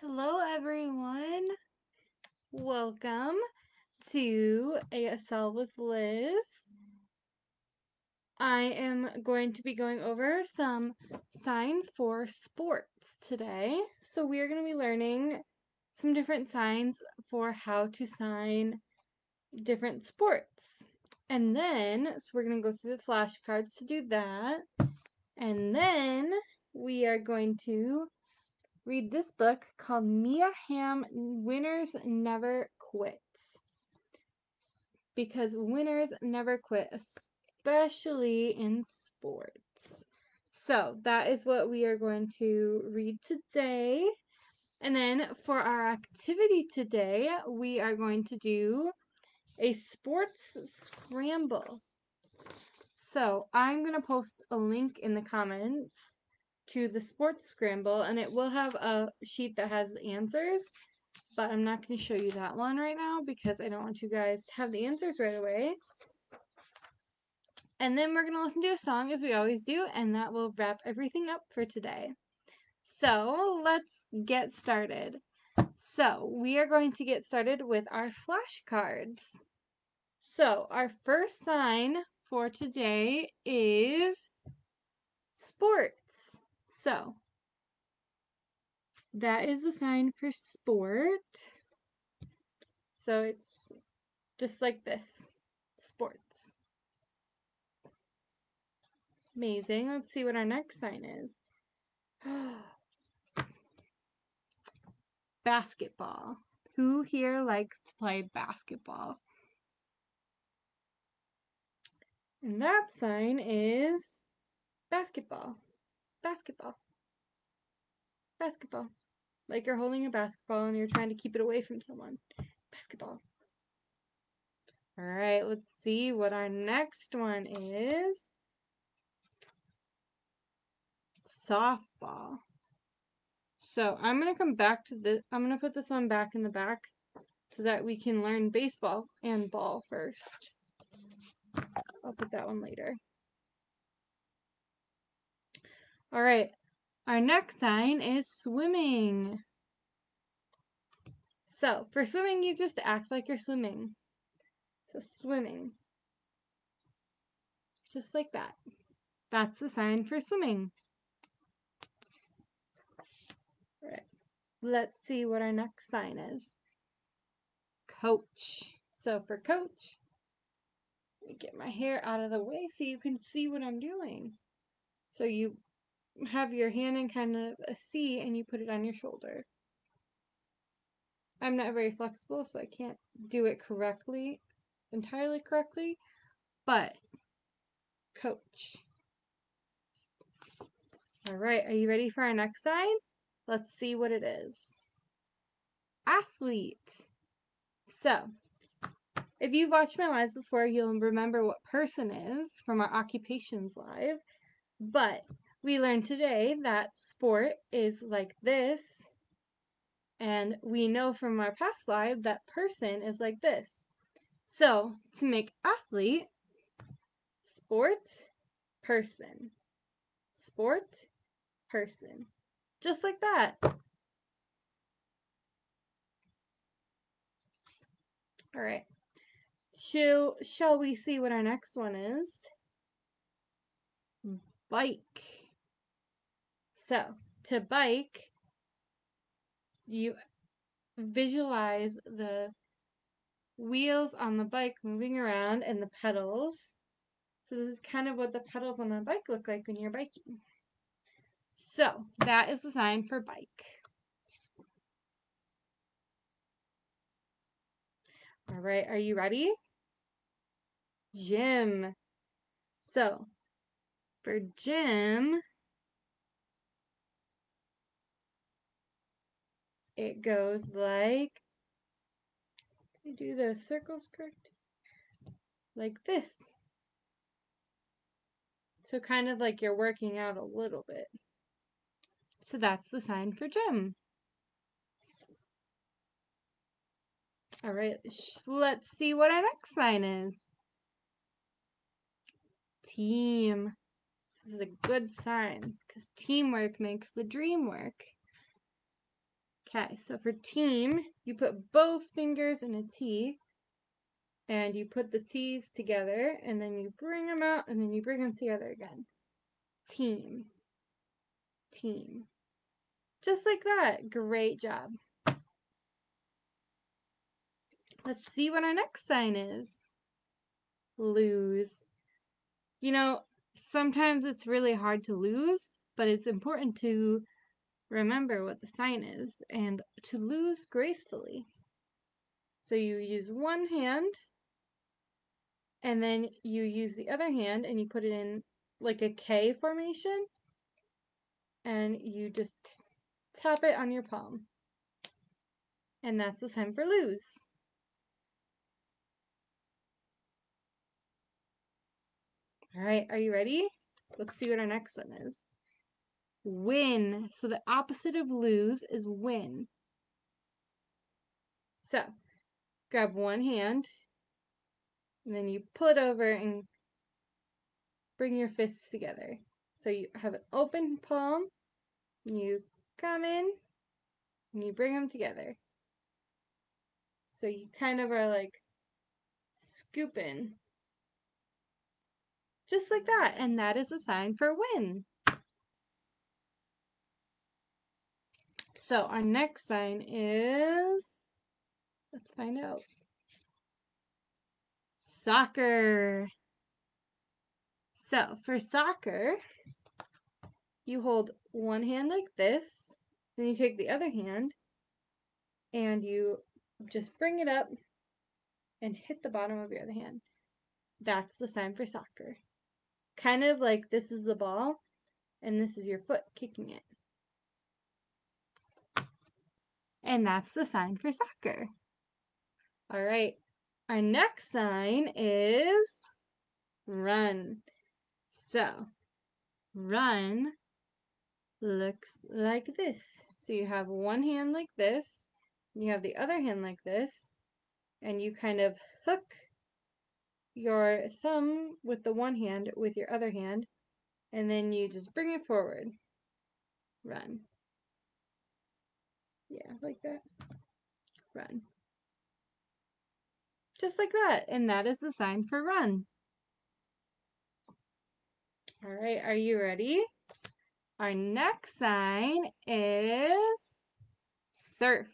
Hello, everyone. Welcome to ASL with Liz. I am going to be going over some signs for sports today. So, we are going to be learning some different signs for how to sign different sports. And then, so we're going to go through the flashcards to do that. And then we are going to read this book called Mia Hamm Winners Never Quit. Because winners never quit, especially in sports. So that is what we are going to read today. And then for our activity today, we are going to do a sports scramble. So I'm going to post a link in the comments to the sports scramble, and it will have a sheet that has the answers, but I'm not going to show you that one right now because I don't want you guys to have the answers right away. And then we're going to listen to a song as we always do, and that will wrap everything up for today. So let's get started. So we are going to get started with our flashcards. So our first sign for today is sports. So that is the sign for sport. So it's just like this, sports. Amazing. Let's see what our next sign is. Basketball. Who here likes to play basketball? And that sign is basketball. Basketball. Basketball. Like you're holding a basketball and you're trying to keep it away from someone. Basketball. All right, let's see what our next one is. Softball. So I'm going to come back to this. I'm going to put this one back in the back so that we can learn baseball and ball first. I'll put that one later. All right, our next sign is swimming. So for swimming, you just act like you're swimming. So swimming. Just like that. That's the sign for swimming. All right, let's see what our next sign is. Coach. So for coach, let me get my hair out of the way so you can see what I'm doing. So you have your hand in kind of a C and you put it on your shoulder. I'm not very flexible, so I can't do it correctly, entirely correctly, but coach. All right, are you ready for our next sign? Let's see what it is. Athlete. So, if you've watched my lives before, you'll remember what person is from our occupations live, but we learned today that sport is like this, and we know from our past live that person is like this. So, to make athlete, sport, person. Sport, person. Just like that. All right. Shall we see what our next one is? Bike. So, to bike, you visualize the wheels on the bike moving around and the pedals. So this is kind of what the pedals on a bike look like when you're biking. So that is the sign for bike. All right, are you ready? Gym. So for gym, it goes like, did I do the circles correct? Like this. So kind of like you're working out a little bit. So that's the sign for gym. All right, let's see what our next sign is. Team. This is a good sign because teamwork makes the dream work. Okay, so for team, you put both fingers in a T, and you put the T's together, and then you bring them out, and then you bring them together again. Team. Team. Just like that. Great job. Let's see what our next sign is. Lose. You know, sometimes it's really hard to lose, but it's important to remember what the sign is and to lose gracefully. So you use one hand, and then you use the other hand and you put it in like a K formation, and you just tap it on your palm. And that's the sign for lose. All right, are you ready? Let's see what our next one is. Win. So the opposite of lose is win. So grab one hand, and then you pull it over and bring your fists together. So you have an open palm, and you come in, and you bring them together. So you kind of are like scooping. Just like that. And that is a sign for win. So our next sign is, let's find out. Soccer. So for soccer, you hold one hand like this, then you take the other hand and you just bring it up and hit the bottom of your other hand. That's the sign for soccer. Kind of like this is the ball and this is your foot kicking it. And that's the sign for soccer. All right. Our next sign is run. So, run looks like this. So you have one hand like this, you have the other hand like this, and you kind of hook your thumb with the one hand with your other hand, and then you just bring it forward. Run. Yeah, like that. Run. Just like that. And that is the sign for run. All right, are you ready? Our next sign is surf.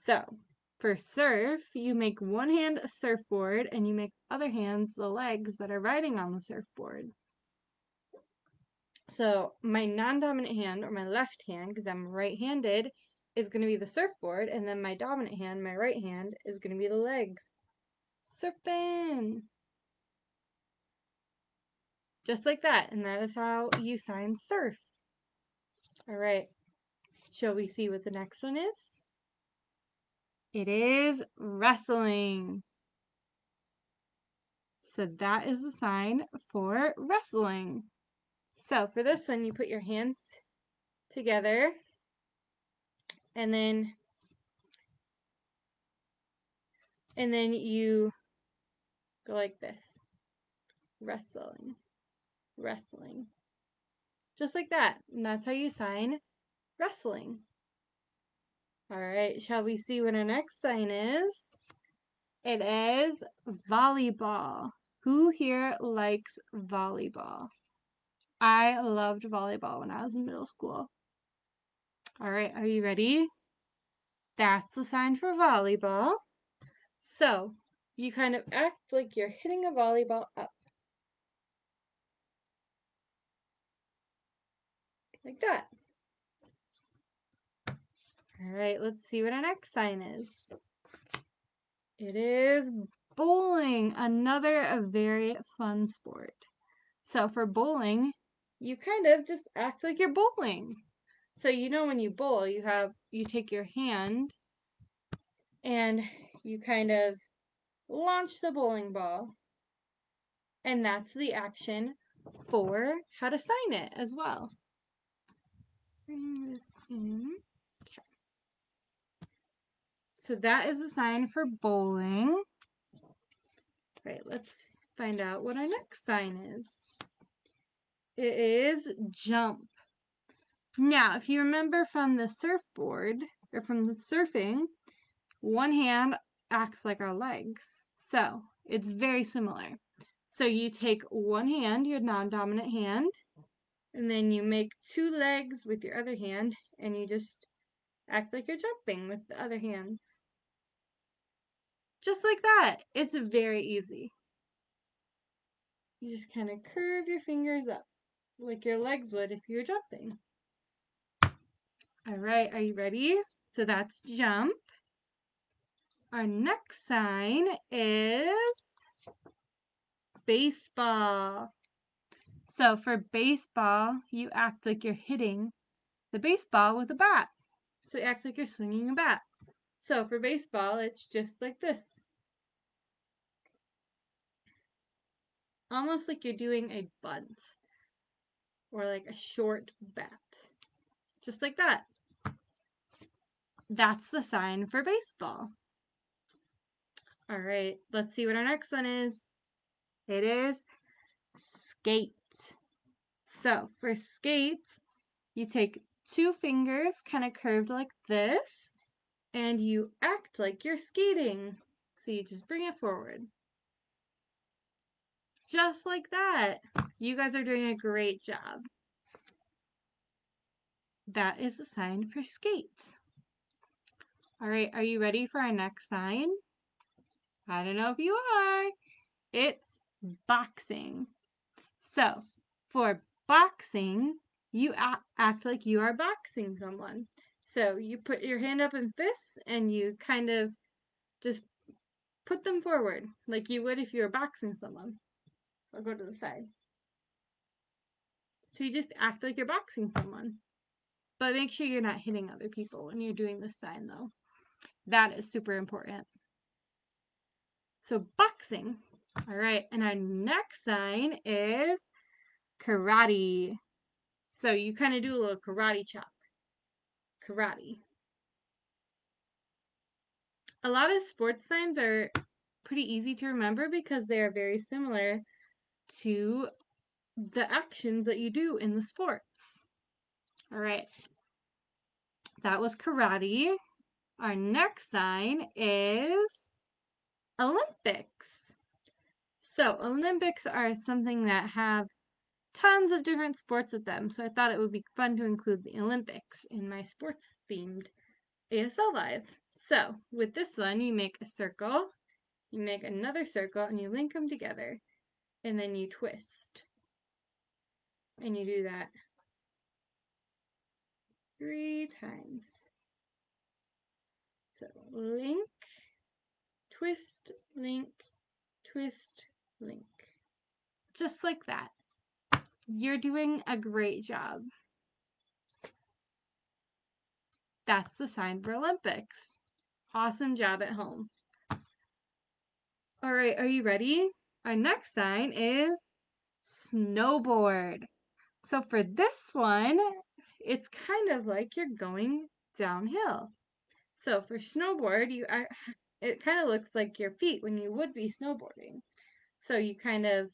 So, for surf, you make one hand a surfboard and you make other hands the legs that are riding on the surfboard. So, my non-dominant hand, or my left hand, because I'm right-handed, is going to be the surfboard, and then my dominant hand, my right hand, is going to be the legs. Surfing! Just like that, and that is how you sign surf. All right, shall we see what the next one is? It is wrestling. So that is the sign for wrestling. So for this one, you put your hands together and then you go like this. Wrestling. Wrestling. Just like that. And that's how you sign wrestling. All right, shall we see what our next sign is? It is volleyball. Who here likes volleyball? I loved volleyball when I was in middle school. All right, are you ready? That's the sign for volleyball. So, you kind of act like you're hitting a volleyball up. Like that. All right, let's see what our next sign is. It is bowling, another very fun sport. So for bowling, you kind of just act like you're bowling. So you know when you bowl, you take your hand and you kind of launch the bowling ball. And that's the action for how to sign it as well. Bring this in. Okay. So that is the sign for bowling. Right, let's find out what our next sign is. It is jump. Now, if you remember from the surfboard or from the surfing, one hand acts like our legs. So it's very similar. So you take one hand, your non-dominant hand, and then you make two legs with your other hand, and you just act like you're jumping with the other hands. Just like that. It's very easy. You just kind of curve your fingers up like your legs would if you were jumping. All right, are you ready? So that's jump. Our next sign is baseball. So for baseball, you act like you're hitting the baseball with a bat. So you act like you're swinging a bat. So for baseball, it's just like this. Almost like you're doing a bunt or like a short bat. Just like that. That's the sign for baseball. All right, let's see what our next one is. It is skate. So for skates, you take two fingers kind of curved like this, and you act like you're skating. So you just bring it forward. Just like that. You guys are doing a great job. That is the sign for skates. All right, are you ready for our next sign? I don't know if you are. It's boxing. So, for boxing, you act like you are boxing someone. So, you put your hand up in fists and you kind of just put them forward like you would if you were boxing someone. So, I'll go to the side. So, you just act like you're boxing someone. But make sure you're not hitting other people when you're doing this sign, though. That is super important. So, boxing. All right, and our next sign is karate. So, you kind of do a little karate chop. Karate. A lot of sports signs are pretty easy to remember because they are very similar to the actions that you do in the sports. All right, that was karate. Our next sign is Olympics. So, Olympics are something that have tons of different sports with them. So, I thought it would be fun to include the Olympics in my sports themed ASL Live. So, with this one, you make a circle, you make another circle, and you link them together. And then you twist. And you do that 3 times. So link, twist, link, twist, link. Just like that. You're doing a great job. That's the sign for Olympics. Awesome job at home. All right, are you ready? Our next sign is snowboard. So for this one, it's kind of like you're going downhill. So for snowboard, it kind of looks like your feet when you would be snowboarding. So you kind of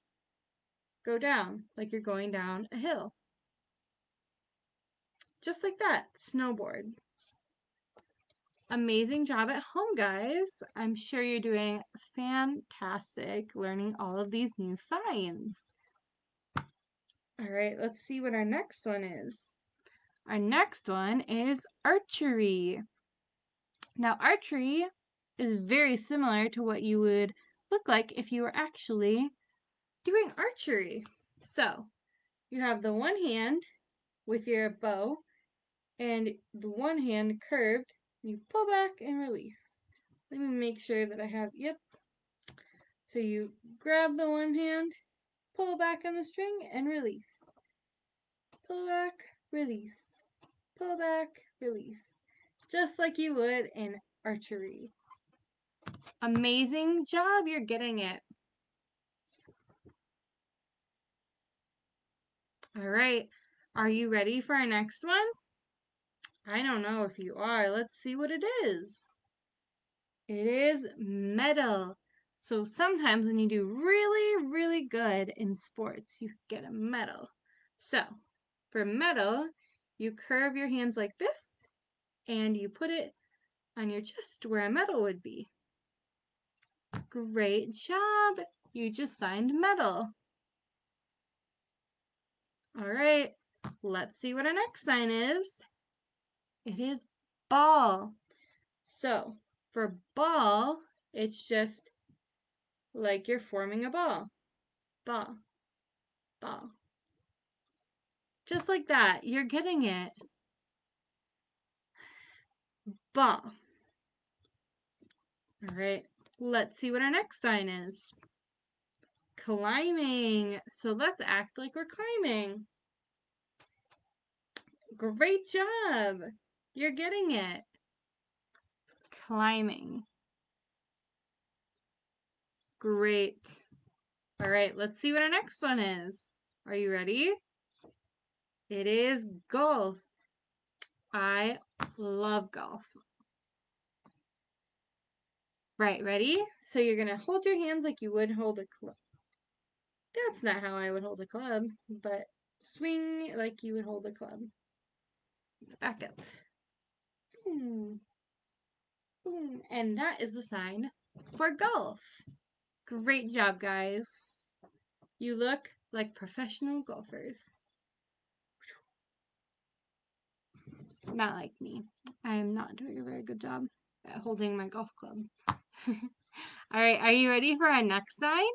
go down like you're going down a hill. Just like that, snowboard. Amazing job at home, guys. I'm sure you're doing fantastic learning all of these new signs. All right, let's see what our next one is. Our next one is archery. Now, archery is very similar to what you would look like if you were actually doing archery. So, you have the one hand with your bow and the one hand curved. You pull back and release. Let me make sure that I have, yep. So you grab the one hand, pull back on the string, and release. Pull back, release. Pull back, release. Just like you would in archery. Amazing job, you're getting it. All right, are you ready for our next one? I don't know if you are. Let's see what it is. It is medal. So sometimes when you do really, really good in sports, you get a medal. So for medal, you curve your hands like this, and you put it on your chest where a medal would be. Great job! You just signed medal. All right, let's see what our next sign is. It is ball. So for ball, it's just like you're forming a ball. Ball, ball. Just like that. You're getting it. Ball. All right, let's see what our next sign is. Climbing. So let's act like we're climbing. Great job. You're getting it. Climbing. Great. All right, let's see what our next one is. Are you ready? It is golf. I love golf. Right, ready? So you're going to hold your hands like you would hold a club. That's not how I would hold a club, but swing like you would hold a club. Back up. Boom. Boom. And that is the sign for golf. Great job, guys. You look like professional golfers. Not like me. I am not doing a very good job at holding my golf club. All right, are you ready for our next sign?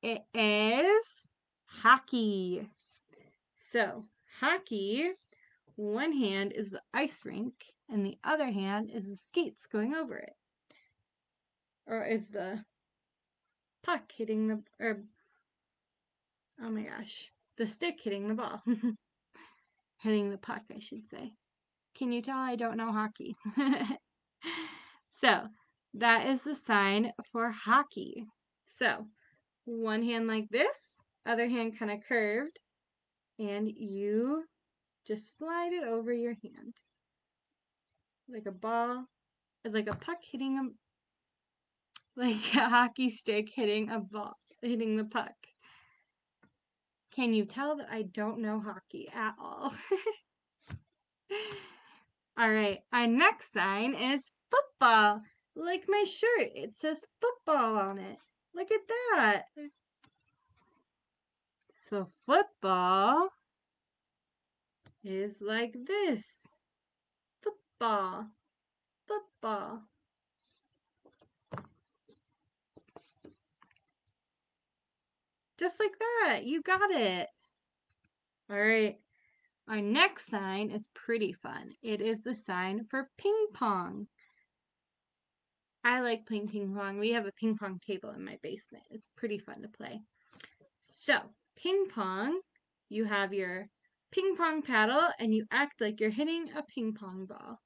It is hockey. So, hockey, one hand is the ice rink, and the other hand is the skates going over it. Or is the puck hitting the, or, oh my gosh, the stick hitting the ball. Hitting the puck, I should say. Can you tell I don't know hockey? So, that is the sign for hockey. So, one hand like this, other hand kind of curved, and you just slide it over your hand. Like a ball, like a puck hitting a, like a hockey stick hitting a ball, hitting the puck. Can you tell that I don't know hockey at all? All right, our next sign is football. Like my shirt, it says football on it. Look at that. So football is like this. Football, football. Just like that. You got it. All right. Our next sign is pretty fun. It is the sign for ping pong. I like playing ping pong. We have a ping pong table in my basement. It's pretty fun to play. So, ping pong, you have your ping pong paddle and you act like you're hitting a ping pong ball.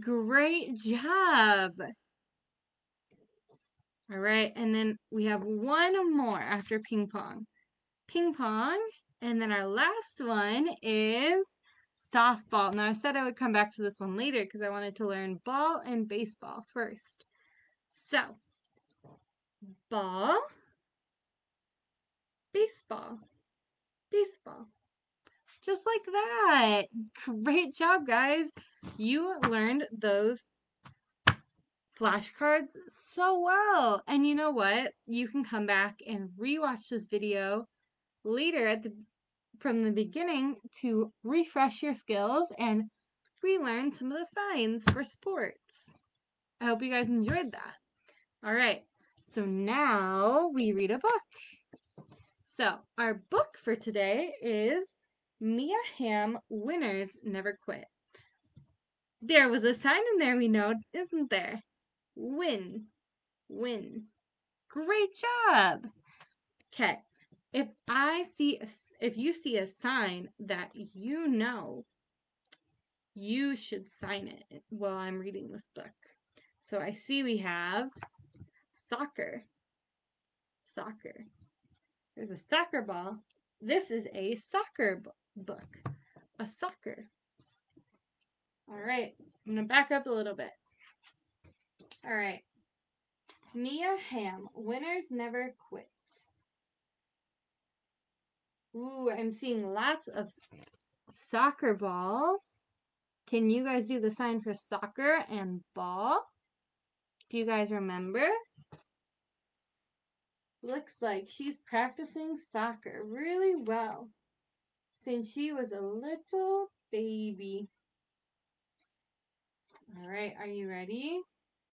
Great job. All right, and then we have one more after ping pong. Ping pong, and then our last one is softball. Now, I said I would come back to this one later because I wanted to learn ball and baseball first. So, ball, baseball, baseball. Just like that. Great job, guys. You learned those flashcards so well. And you know what? You can come back and rewatch this video later from the beginning to refresh your skills and relearn some of the signs for sports. I hope you guys enjoyed that. All right, so now we read a book. So our book for today is Mia Hamm, Winners Never Quit. There was a sign in there we know, isn't there? Win, win. Great job. Okay, if you see a sign that you know, you should sign it while I'm reading this book. So I see we have soccer. Soccer. There's a soccer ball. This is a soccer book. A soccer. All right. I'm going to back up a little bit. All right. Mia Hamm, Winners Never Quit. Ooh, I'm seeing lots of soccer balls. Can you guys do the sign for soccer and ball? Do you guys remember? Looks like she's practicing soccer really well since she was a little baby. All right, are you ready?